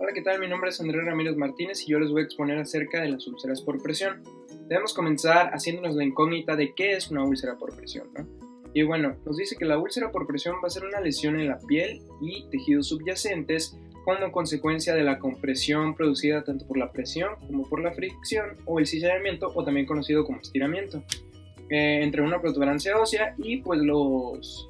Hola, ¿qué tal? Mi nombre es Andrés Ramírez Martínez y yo les voy a exponer acerca de las úlceras por presión. Debemos comenzar haciéndonos la incógnita de qué es una úlcera por presión, ¿no? Y bueno, nos dice que la úlcera por presión va a ser una lesión en la piel y tejidos subyacentes como consecuencia de la compresión producida tanto por la presión como por la fricción o el cizallamiento, o también conocido como estiramiento, entre una protuberancia ósea y pues los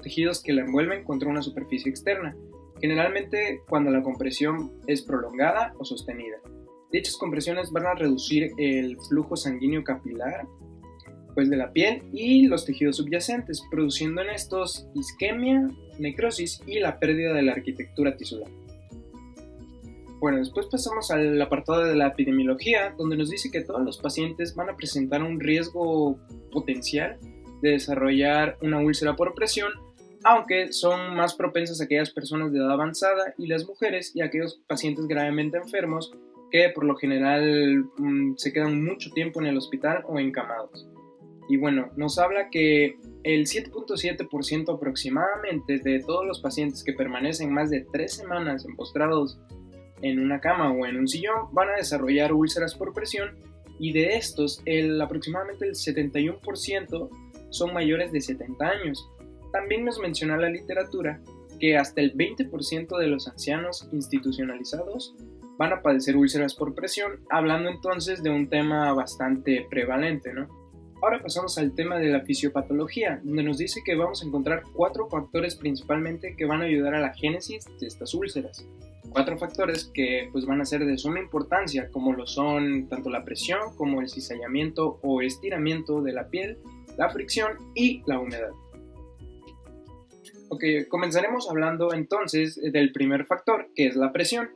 tejidos que la envuelven contra una superficie externa, generalmente cuando la compresión es prolongada o sostenida. Dichas compresiones van a reducir el flujo sanguíneo capilar de la piel y los tejidos subyacentes, produciendo en estos isquemia, necrosis y la pérdida de la arquitectura tisular. Bueno, después pasamos al apartado de la epidemiología, donde nos dice que todos los pacientes van a presentar un riesgo potencial de desarrollar una úlcera por presión, aunque son más propensas aquellas personas de edad avanzada y las mujeres y aquellos pacientes gravemente enfermos que por lo general se quedan mucho tiempo en el hospital o encamados. Y bueno, nos habla que el 7.7% aproximadamente de todos los pacientes que permanecen más de 3 semanas postrados en una cama o en un sillón van a desarrollar úlceras por presión, y de estos aproximadamente el 71% son mayores de 70 años. También nos menciona la literatura que hasta el 20% de los ancianos institucionalizados van a padecer úlceras por presión, hablando entonces de un tema bastante prevalente, ¿no? Ahora pasamos al tema de la fisiopatología, donde nos dice que vamos a encontrar 4 factores principalmente que van a ayudar a la génesis de estas úlceras. 4 factores que pues van a ser de suma importancia, como lo son tanto la presión como el cizallamiento o estiramiento de la piel, la fricción y la humedad. Ok, comenzaremos hablando entonces del primer factor, que es la presión.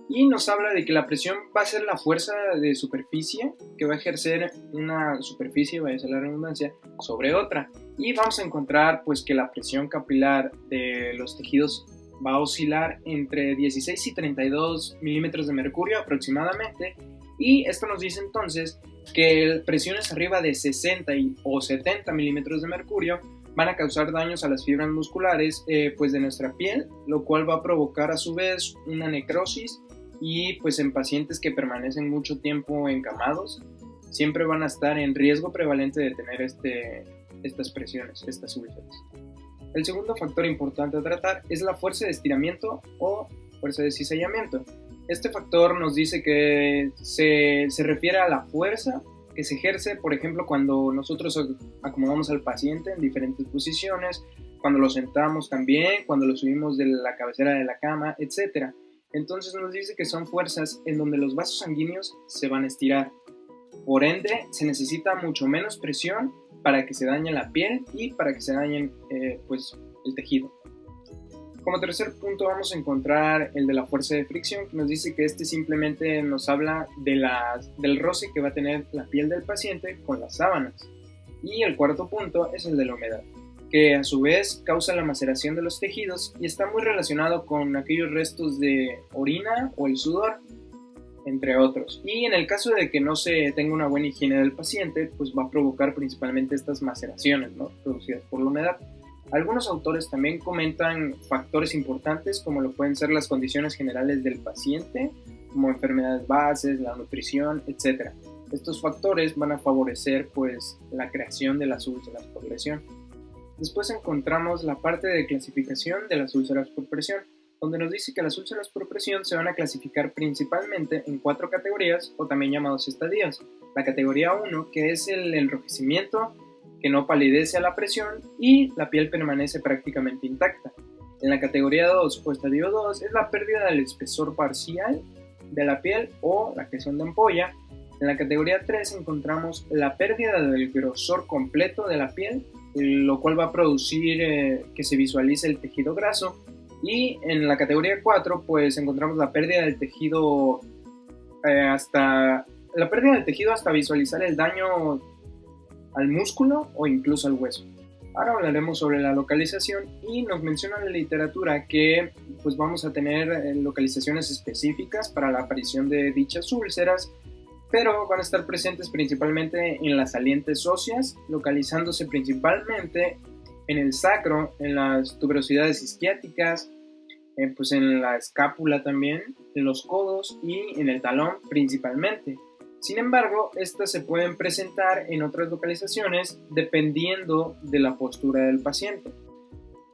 Y nos habla de que la presión va a ser la fuerza de superficie que va a ejercer una superficie, vaya a ser la redundancia, sobre otra. Y vamos a encontrar pues que la presión capilar de los tejidos va a oscilar entre 16 y 32 milímetros de mercurio aproximadamente. Y esto nos dice entonces que presiones arriba de 60 o 70 milímetros de mercurio van a causar daños a las fibras musculares de nuestra piel, lo cual va a provocar a su vez una necrosis, y pues en pacientes que permanecen mucho tiempo encamados siempre van a estar en riesgo prevalente de tener estas presiones, estas úlceras. El segundo factor importante a tratar es la fuerza de estiramiento o fuerza de cizallamiento. Este factor nos dice que se refiere a la fuerza que se ejerce, por ejemplo, cuando nosotros acomodamos al paciente en diferentes posiciones, cuando lo sentamos también, cuando lo subimos de la cabecera de la cama, etc. Entonces nos dice que son fuerzas en donde los vasos sanguíneos se van a estirar. Por ende, se necesita mucho menos presión para que se dañe la piel y para que se dañe el tejido. Como tercer punto vamos a encontrar el de la fuerza de fricción, que nos dice que simplemente nos habla del roce que va a tener la piel del paciente con las sábanas. Y el cuarto punto es el de la humedad, que a su vez causa la maceración de los tejidos y está muy relacionado con aquellos restos de orina o el sudor, entre otros. Y en el caso de que no se tenga una buena higiene del paciente, pues va a provocar principalmente estas maceraciones, ¿no?, producidas por la humedad. Algunos autores también comentan factores importantes como lo pueden ser las condiciones generales del paciente, como enfermedades bases, la nutrición, etc. Estos factores van a favorecer la creación de las úlceras por presión. Después encontramos la parte de clasificación de las úlceras por presión, donde nos dice que las úlceras por presión se van a clasificar principalmente en 4 categorías, o también llamados estadios. La categoría 1, que es el enrojecimiento, que no palidece a la presión y la piel permanece prácticamente intacta. En la categoría 2 o estadio 2 es la pérdida del espesor parcial de la piel o la creación de ampolla. En la categoría 3 encontramos la pérdida del grosor completo de la piel, lo cual va a producir que se visualice el tejido graso. Y en la categoría 4 pues encontramos la pérdida del tejido hasta visualizar el daño al músculo o incluso al hueso. Ahora hablaremos sobre la localización y nos menciona la literatura que pues vamos a tener localizaciones específicas para la aparición de dichas úlceras, pero van a estar presentes principalmente en las salientes óseas, localizándose principalmente en el sacro, en las tuberosidades isquiáticas, pues en la escápula también, en los codos y en el talón principalmente. Sin embargo, estas se pueden presentar en otras localizaciones dependiendo de la postura del paciente.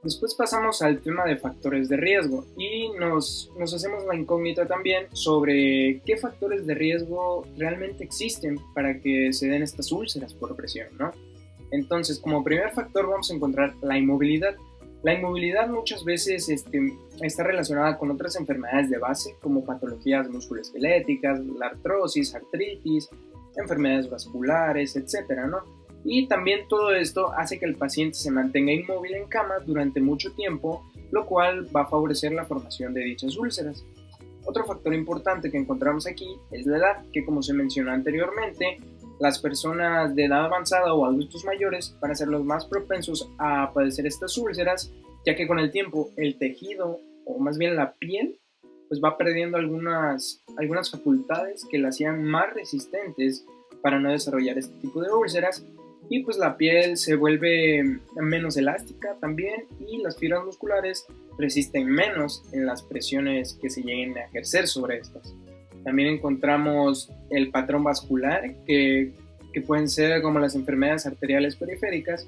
Después pasamos al tema de factores de riesgo y nos hacemos la incógnita también sobre qué factores de riesgo realmente existen para que se den estas úlceras por presión, ¿no? Entonces, como primer factor vamos a encontrar la inmovilidad. La inmovilidad muchas veces está relacionada con otras enfermedades de base, como patologías musculoesqueléticas, la artrosis, artritis, enfermedades vasculares, etcétera, ¿no? Y también todo esto hace que el paciente se mantenga inmóvil en cama durante mucho tiempo, lo cual va a favorecer la formación de dichas úlceras. Otro factor importante que encontramos aquí es la edad, que como se mencionó anteriormente, las personas de edad avanzada o adultos mayores van a ser los más propensos a padecer estas úlceras, ya que con el tiempo el tejido, o más bien la piel, pues va perdiendo algunas facultades que la hacían más resistentes para no desarrollar este tipo de úlceras, y pues la piel se vuelve menos elástica también y las fibras musculares resisten menos en las presiones que se lleguen a ejercer sobre estas. También encontramos el patrón vascular que pueden ser como las enfermedades arteriales periféricas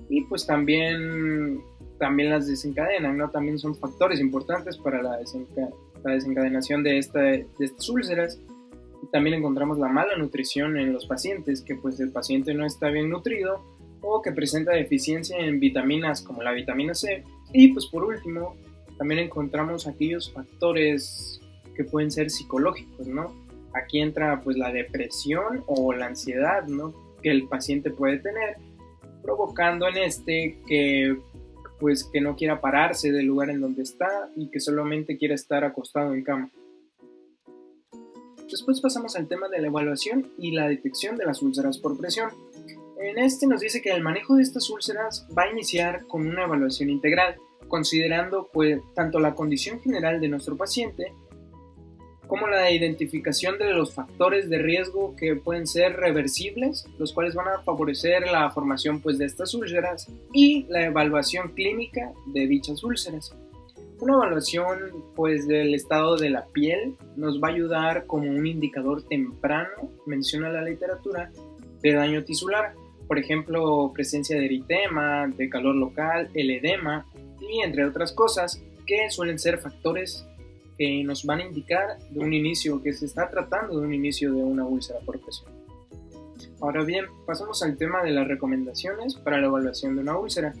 y pues también las desencadenan, ¿no? También son factores importantes para la desencadenación de estas úlceras. También encontramos la mala nutrición en los pacientes, que pues el paciente no está bien nutrido o que presenta deficiencia en vitaminas como la vitamina C. Y pues por último, también encontramos aquellos factores que pueden ser psicológicos, ¿no? Aquí entra pues la depresión o la ansiedad, ¿no? Que el paciente puede tener, provocando en que no quiera pararse del lugar en donde está y que solamente quiera estar acostado en cama. Después pasamos al tema de la evaluación y la detección de las úlceras por presión. En nos dice que el manejo de estas úlceras va a iniciar con una evaluación integral, considerando pues tanto la condición general de nuestro paciente como la identificación de los factores de riesgo que pueden ser reversibles, los cuales van a favorecer la formación pues de estas úlceras, y la evaluación clínica de dichas úlceras. Una evaluación pues del estado de la piel nos va a ayudar como un indicador temprano, menciona la literatura, de daño tisular, por ejemplo presencia de eritema, de calor local, el edema y entre otras cosas que suelen ser factores que nos van a indicar de un inicio, que se está tratando de un inicio de una úlcera por presión. Ahora bien, pasamos al tema de las recomendaciones para la evaluación de una úlcera.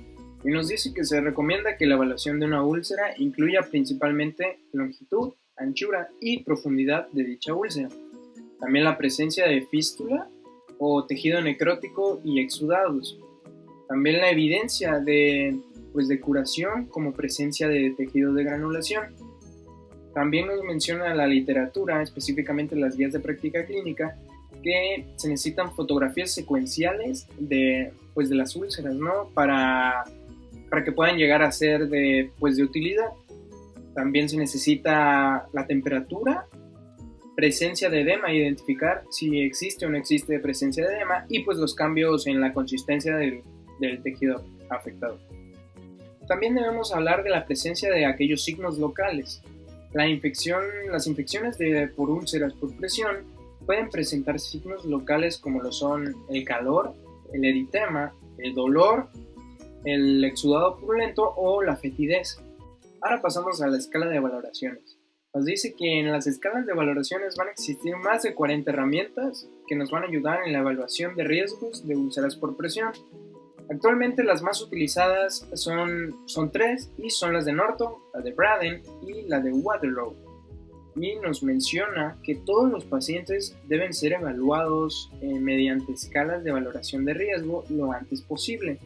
Y nos dice que se recomienda que la evaluación de una úlcera incluya principalmente longitud, anchura y profundidad de dicha úlcera. También la presencia de fístula o tejido necrótico y exudados. También la evidencia de curación como presencia de tejido de granulación. También nos menciona la literatura, específicamente las guías de práctica clínica, que se necesitan fotografías secuenciales de las úlceras, ¿no? Para que puedan llegar a ser de utilidad. También se necesita la temperatura, presencia de edema, identificar si existe o no existe presencia de edema y pues los cambios en la consistencia del tejido afectado. También debemos hablar de la presencia de aquellos signos locales. Las infecciones por úlceras por presión pueden presentar signos locales como lo son el calor, el eritema, el dolor, el exudado purulento o la fetidez. Ahora pasamos a la escala de valoraciones. Nos dice que en las escalas de valoraciones van a existir más de 40 herramientas que nos van a ayudar en la evaluación de riesgos de úlceras por presión. Actualmente las más utilizadas son tres y son las de Norton, la de Braden y la de Waterloo. Y nos menciona que todos los pacientes deben ser evaluados mediante escalas de valoración de riesgo lo antes posible,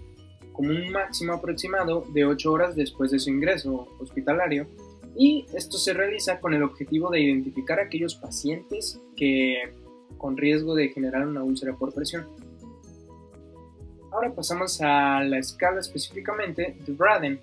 como un máximo aproximado de 8 horas después de su ingreso hospitalario, y esto se realiza con el objetivo de identificar a aquellos pacientes con riesgo de generar una úlcera por presión. Ahora pasamos a la escala específicamente de Braden,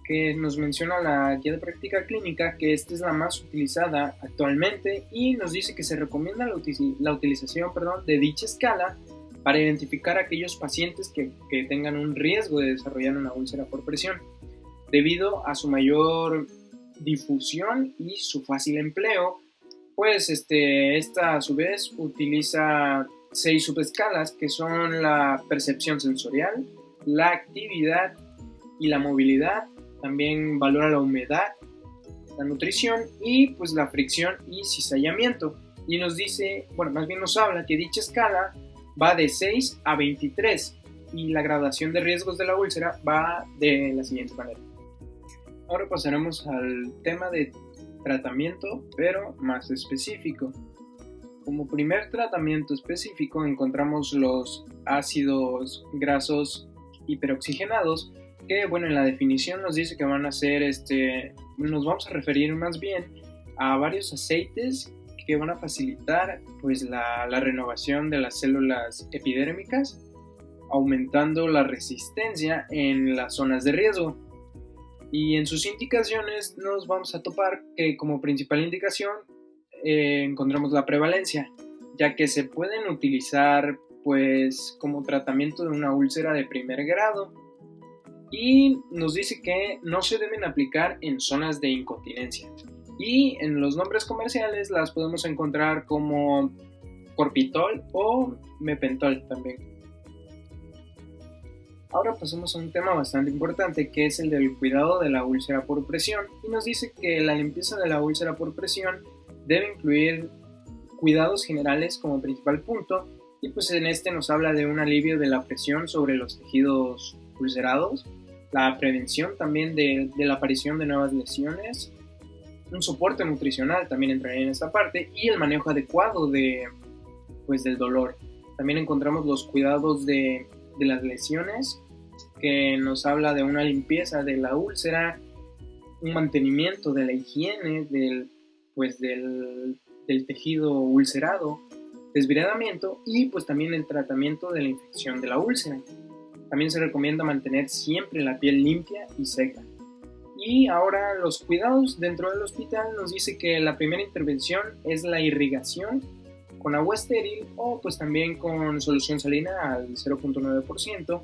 que nos menciona la guía de práctica clínica que esta es la más utilizada actualmente y nos dice que se recomienda la utilización de dicha escala para identificar a aquellos pacientes que tengan un riesgo de desarrollar una úlcera por presión, debido a su mayor difusión y su fácil empleo, pues esta a su vez utiliza 6 subescalas que son la percepción sensorial, la actividad y la movilidad. También valora la humedad, la nutrición y pues la fricción y cizallamiento. Y nos dice, bueno, más bien nos habla que dicha escala va de 6 a 23 y la gradación de riesgos de la úlcera va de la siguiente manera. Ahora pasaremos al tema de tratamiento, pero más específico. Como primer tratamiento específico encontramos los ácidos grasos hiperoxigenados, que bueno, en la definición nos dice que van a ser, nos vamos a referir más bien a varios aceites que van a facilitar pues la renovación de las células epidérmicas, aumentando la resistencia en las zonas de riesgo. Y en sus indicaciones nos vamos a topar que como principal indicación encontramos la prevalencia, ya que se pueden utilizar pues como tratamiento de una úlcera de primer grado, y nos dice que no se deben aplicar en zonas de incontinencia. Y en los nombres comerciales las podemos encontrar como Corpitol o Mepentol también. Ahora pasamos a un tema bastante importante, que es el del cuidado de la úlcera por presión, y nos dice que la limpieza de la úlcera por presión debe incluir cuidados generales como principal punto, y pues en nos habla de un alivio de la presión sobre los tejidos ulcerados, la prevención también de la aparición de nuevas lesiones, un soporte nutricional también entraría en esta parte, y el manejo adecuado del dolor. También encontramos los cuidados de las lesiones, que nos habla de una limpieza de la úlcera, un mantenimiento de la higiene del tejido ulcerado, desbridamiento y pues también el tratamiento de la infección de la úlcera. También se recomienda mantener siempre la piel limpia y seca. Y ahora los cuidados dentro del hospital nos dice que la primera intervención es la irrigación con agua estéril o pues también con solución salina al 0.9%.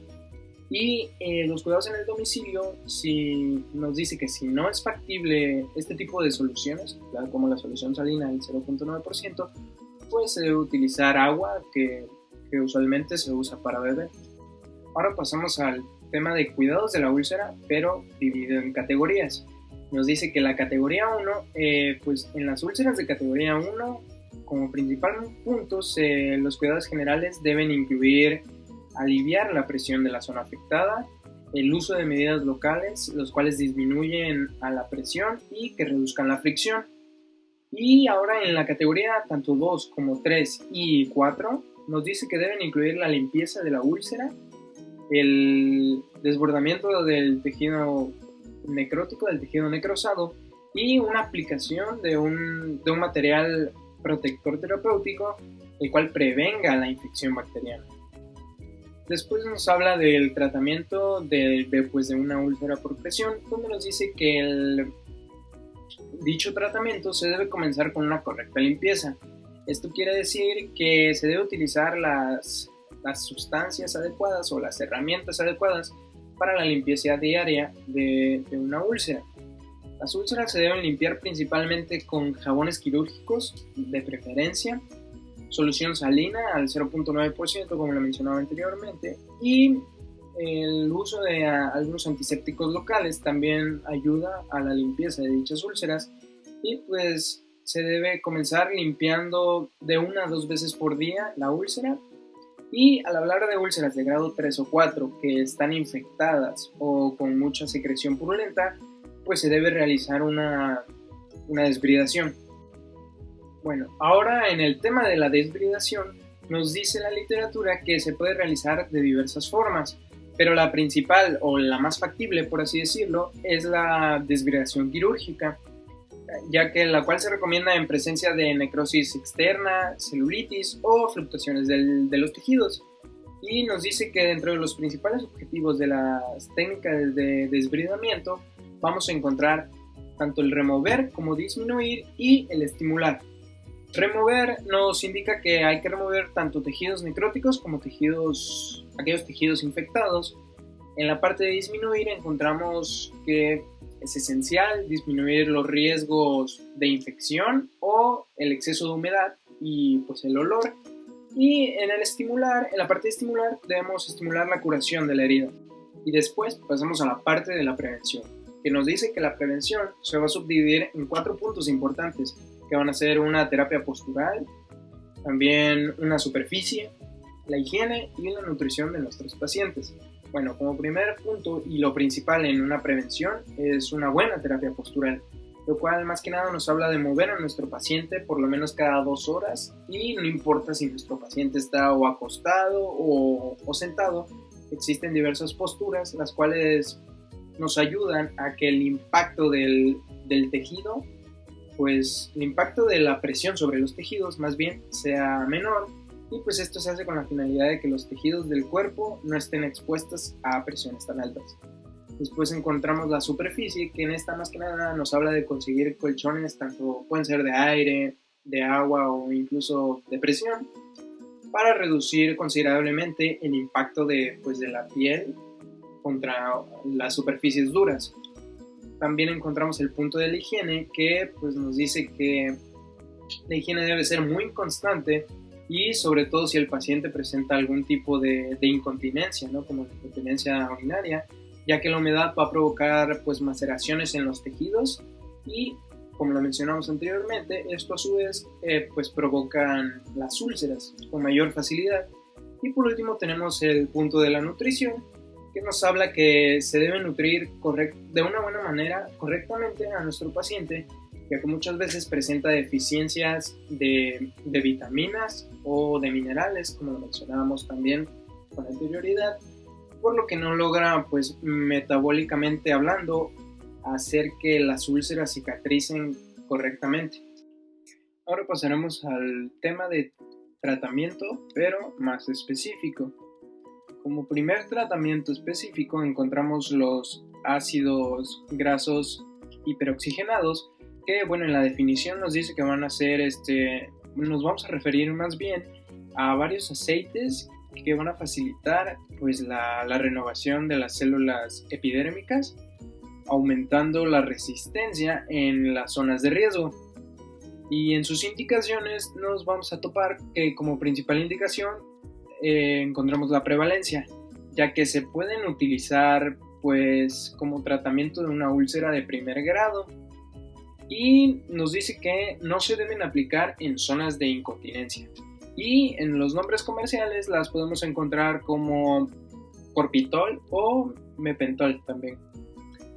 Y los cuidados en el domicilio, si nos dice que si no es factible este tipo de soluciones, claro, como la solución salina al 0.9%, pues se debe utilizar agua que usualmente se usa para beber. Ahora pasamos al tema de cuidados de la úlcera, pero dividido en categorías. Nos dice que la categoría 1, pues en las úlceras de categoría 1, como principal punto, los cuidados generales deben incluir aliviar la presión de la zona afectada, el uso de medidas locales, los cuales disminuyen a la presión y que reduzcan la fricción. Y ahora en la categoría tanto 2 como 3 y 4, nos dice que deben incluir la limpieza de la úlcera, el desbordamiento del tejido necrótico, del tejido necrosado, y una aplicación de un material protector terapéutico, el cual prevenga la infección bacteriana. Después nos habla del tratamiento de una úlcera por presión, donde nos dice que dicho tratamiento se debe comenzar con una correcta limpieza. Esto quiere decir que se debe utilizar las sustancias adecuadas o las herramientas adecuadas para la limpieza diaria de una úlcera. Las úlceras se deben limpiar principalmente con jabones quirúrgicos, de preferencia, solución salina al 0.9%, como lo mencionaba anteriormente, y el uso de algunos antisépticos locales también ayuda a la limpieza de dichas úlceras, y pues se debe comenzar limpiando de 1 a 2 veces por día la úlcera. Y al hablar de úlceras de grado 3 o 4 que están infectadas o con mucha secreción purulenta, pues se debe realizar una desbridación. Bueno, ahora en el tema de la desbridación nos dice la literatura que se puede realizar de diversas formas, pero la principal o la más factible, por así decirlo, es la desbridación quirúrgica, ya que la cual se recomienda en presencia de necrosis externa, celulitis o fluctuaciones de los tejidos. Y nos dice que dentro de los principales objetivos de las técnicas de desbridamiento vamos a encontrar tanto el remover como disminuir y el estimular. Remover nos indica que hay que remover tanto tejidos necróticos como aquellos tejidos infectados. En la parte de disminuir encontramos que es esencial disminuir los riesgos de infección o el exceso de humedad y pues el olor. Y en la parte de estimular, debemos estimular la curación de la herida. Y después pasamos a la parte de la prevención, que nos dice que la prevención se va a subdividir en 4 puntos importantes, que van a ser una terapia postural, también una superficie, la higiene y la nutrición de nuestros pacientes. Bueno, como primer punto y lo principal en una prevención es una buena terapia postural, lo cual más que nada nos habla de mover a nuestro paciente por lo menos cada 2 horas y no importa si nuestro paciente está o acostado o sentado, existen diversas posturas las cuales nos ayudan a que el impacto del tejido, pues el impacto de la presión sobre los tejidos más bien sea menor, y pues esto se hace con la finalidad de que los tejidos del cuerpo no estén expuestos a presiones tan altas. Después encontramos la superficie, que en esta más que nada nos habla de conseguir colchones, tanto pueden ser de aire, de agua o incluso de presión, para reducir considerablemente el impacto de la piel contra las superficies duras. También encontramos el punto de la higiene, que pues nos dice que la higiene debe ser muy constante y sobre todo si el paciente presenta algún tipo de incontinencia, ¿no? Como la incontinencia urinaria, ya que la humedad va a provocar pues maceraciones en los tejidos y, como lo mencionamos anteriormente, esto a su vez pues provocan las úlceras con mayor facilidad. Y por último tenemos el punto de la nutrición, que nos habla que se debe nutrir de una buena manera, correctamente a nuestro paciente, ya que muchas veces presenta deficiencias de vitaminas o de minerales, como lo mencionábamos también con anterioridad, por lo que no logra, pues metabólicamente hablando, hacer que las úlceras cicatricen correctamente. Ahora pasaremos al tema de tratamiento, pero más específico. Como primer tratamiento específico encontramos los ácidos grasos hiperoxigenados, que bueno, en la definición nos dice que van a ser, nos vamos a referir más bien a varios aceites que van a facilitar pues la renovación de las células epidérmicas, aumentando la resistencia en las zonas de riesgo. Y en sus indicaciones nos vamos a topar que como principal indicación encontramos la prevalencia, ya que se pueden utilizar pues como tratamiento de una úlcera de primer grado, y nos dice que no se deben aplicar en zonas de incontinencia. Y en los nombres comerciales las podemos encontrar como Corpitol o Mepentol también.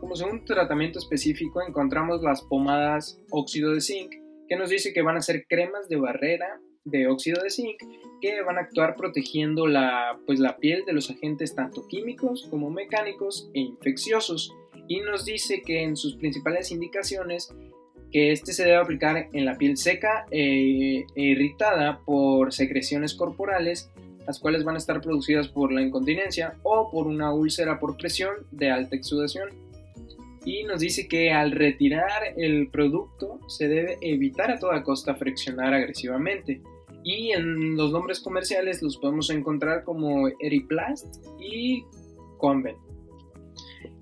Como segundo tratamiento específico encontramos las pomadas óxido de zinc, que nos dice que van a ser cremas de barrera de óxido de zinc que van a actuar protegiendo la piel de los agentes tanto químicos como mecánicos e infecciosos. Y nos dice que en sus principales indicaciones que se debe aplicar en la piel seca e irritada por secreciones corporales, las cuales van a estar producidas por la incontinencia o por una úlcera por presión de alta exudación. Y nos dice que al retirar el producto se debe evitar a toda costa friccionar agresivamente. Y en los nombres comerciales los podemos encontrar como Eriplast y Conven.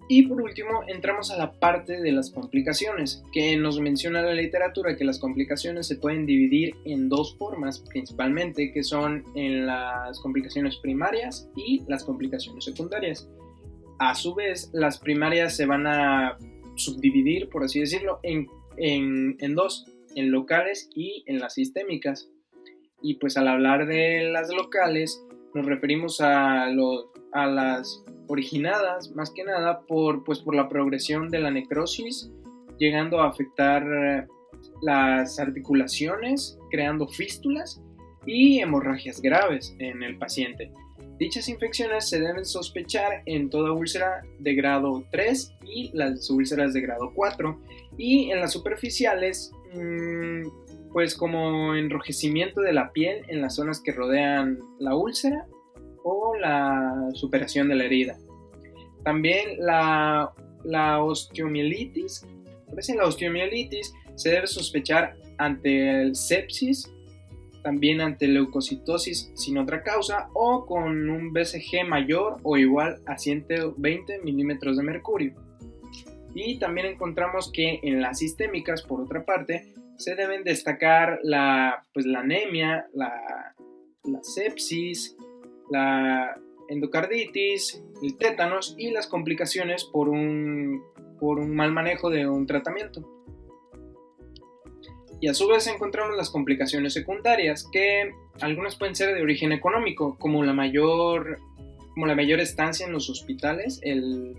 Y por último entramos a la parte de las complicaciones, que nos menciona la literatura que las complicaciones se pueden dividir en 2 formas principalmente, que son en las complicaciones primarias y las complicaciones secundarias. A su vez, las primarias se van a subdividir, por así decirlo, en 2, en locales y en las sistémicas. Y pues al hablar de las locales nos referimos a las originadas más que nada por la progresión de la necrosis, llegando a afectar las articulaciones, creando fístulas y hemorragias graves en el paciente. Dichas infecciones se deben sospechar en toda úlcera de grado 3 y las úlceras de grado 4, y en las superficiales pues como enrojecimiento de la piel en las zonas que rodean la úlcera o la superación de la herida. También la osteomielitis. La osteomielitis se debe sospechar ante el sepsis, también ante leucocitosis sin otra causa o con un BCG mayor o igual a 120 milímetros de mercurio. Y también encontramos que en las sistémicas, por otra parte, se deben destacar la anemia, la sepsis, la endocarditis, el tétanos y las complicaciones por un mal manejo de un tratamiento. Y a su vez encontramos las complicaciones secundarias, que algunas pueden ser de origen económico, como la mayor estancia en los hospitales, el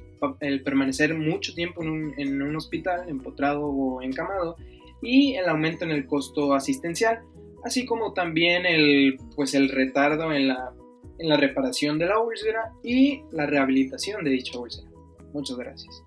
permanecer mucho tiempo en un hospital, empotrado o encamado, y el aumento en el costo asistencial, así como también el retardo en la reparación de la úlcera y la rehabilitación de dicha úlcera. Muchas gracias.